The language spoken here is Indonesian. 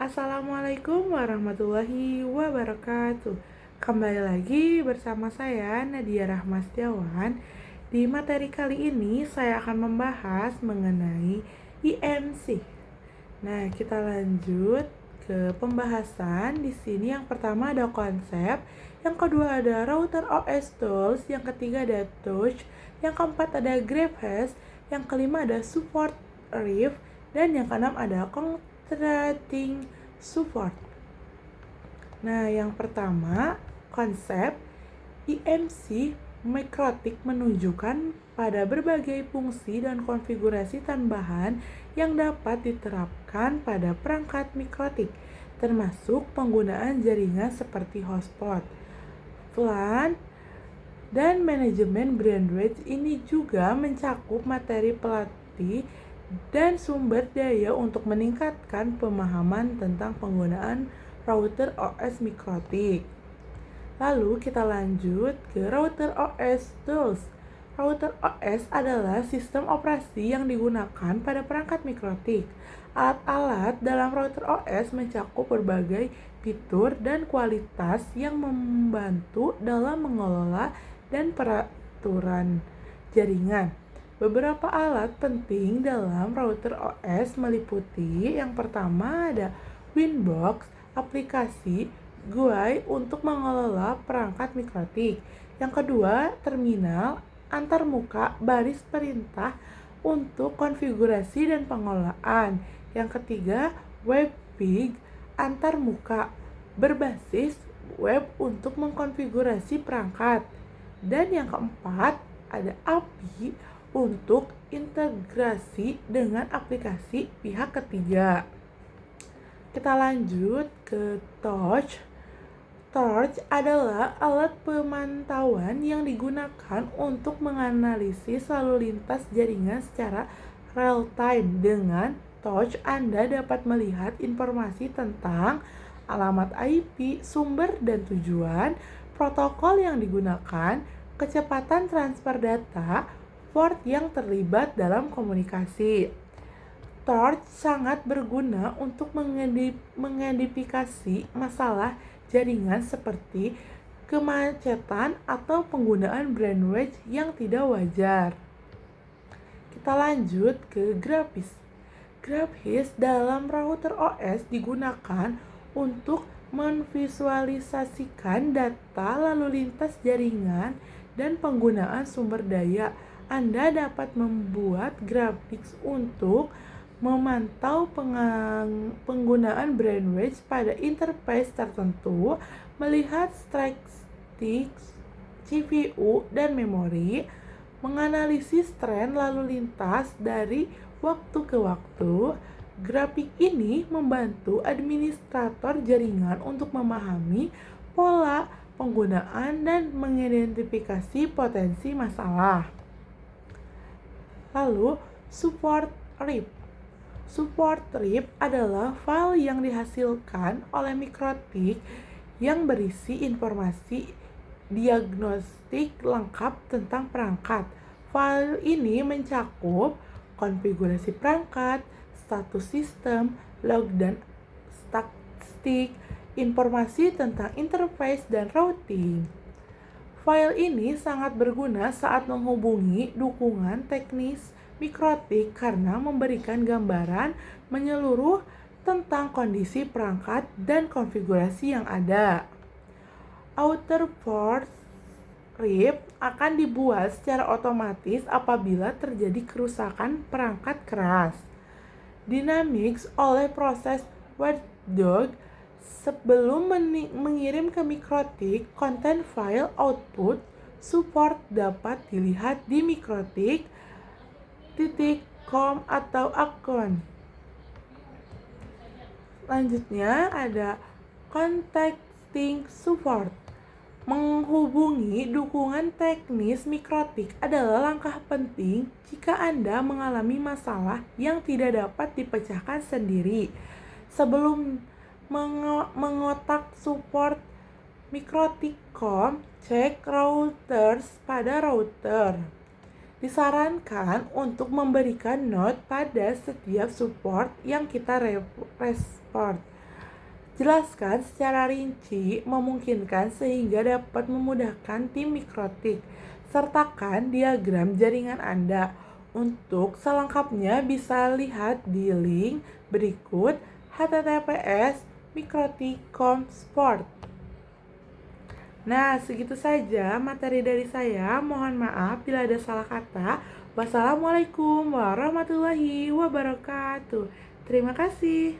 Assalamualaikum warahmatullahi wabarakatuh. Kembali lagi bersama saya Nadia Rahmasdiawan. Di materi kali ini saya akan membahas mengenai IMC. Nah, kita lanjut ke pembahasan. Di sini yang pertama ada konsep, yang kedua ada router OS tools, yang ketiga ada touch, yang keempat ada graphics, yang kelima ada support riff, dan yang keenam ada contrasting support. Nah, yang pertama, konsep IMC mikrotik menunjukkan pada berbagai fungsi dan konfigurasi tambahan yang dapat diterapkan pada perangkat mikrotik, termasuk penggunaan jaringan seperti hotspot, VLAN, dan manajemen bandwidth. Ini juga mencakup materi pelatih dan sumber daya untuk meningkatkan pemahaman tentang penggunaan router OS mikrotik. Lalu kita lanjut ke router OS tools. Router OS adalah sistem operasi yang digunakan pada perangkat mikrotik. Alat-alat dalam router OS mencakup berbagai fitur dan kualitas yang membantu dalam mengelola dan peraturan jaringan. Beberapa alat penting dalam router OS meliputi yang pertama ada Winbox, aplikasi GUI untuk mengelola perangkat mikrotik. Yang kedua, terminal antarmuka baris perintah untuk konfigurasi dan pengelolaan. Yang ketiga, WebGIG antarmuka berbasis web untuk mengkonfigurasi perangkat. Dan yang keempat, ada API untuk integrasi dengan aplikasi pihak ketiga. Kita lanjut ke touch. Torch adalah alat pemantauan yang digunakan untuk menganalisis lalu lintas jaringan secara real time. Dengan touch, Anda dapat melihat informasi tentang alamat IP, sumber dan tujuan, protokol yang digunakan, kecepatan transfer data, port yang terlibat dalam komunikasi. Torch sangat berguna untuk mengidentifikasi masalah jaringan seperti kemacetan atau penggunaan bandwidth yang tidak wajar. Kita lanjut ke grafis. Grafis dalam router OS digunakan untuk memvisualisasikan data lalu lintas jaringan dan penggunaan sumber daya. Anda dapat membuat grafik untuk memantau penggunaan bandwidth pada interface tertentu, melihat statistik CPU dan memori, menganalisis tren lalu lintas dari waktu ke waktu. Grafik ini membantu administrator jaringan untuk memahami pola penggunaan dan mengidentifikasi potensi masalah. Lalu, support RIP. Support RIP adalah file yang dihasilkan oleh mikrotik yang berisi informasi diagnostik lengkap tentang perangkat. File ini mencakup konfigurasi perangkat, status sistem, log dan statistik, informasi tentang interface dan routing. File ini sangat berguna saat menghubungi dukungan teknis mikrotik karena memberikan gambaran menyeluruh tentang kondisi perangkat dan konfigurasi yang ada. Outer port RIP akan dibuat secara otomatis apabila terjadi kerusakan perangkat keras. Dynamics oleh proses watchdog sebelum mengirim ke mikrotik konten file output. Support dapat dilihat di mikrotik.com atau akun. Selanjutnya ada contacting support. Menghubungi dukungan teknis mikrotik adalah langkah penting jika Anda mengalami masalah yang tidak dapat dipecahkan sendiri. Sebelum mengotak support mikrotik.com, cek routers pada router. Disarankan untuk memberikan note pada setiap support yang kita respon. Jelaskan secara rinci, memungkinkan sehingga dapat memudahkan tim mikrotik. Sertakan diagram jaringan Anda. Untuk selengkapnya bisa lihat di link berikut https mikrotik.com sport. Nah, segitu saja materi dari saya. Mohon maaf bila ada salah kata. Wassalamualaikum warahmatullahi wabarakatuh. Terima kasih.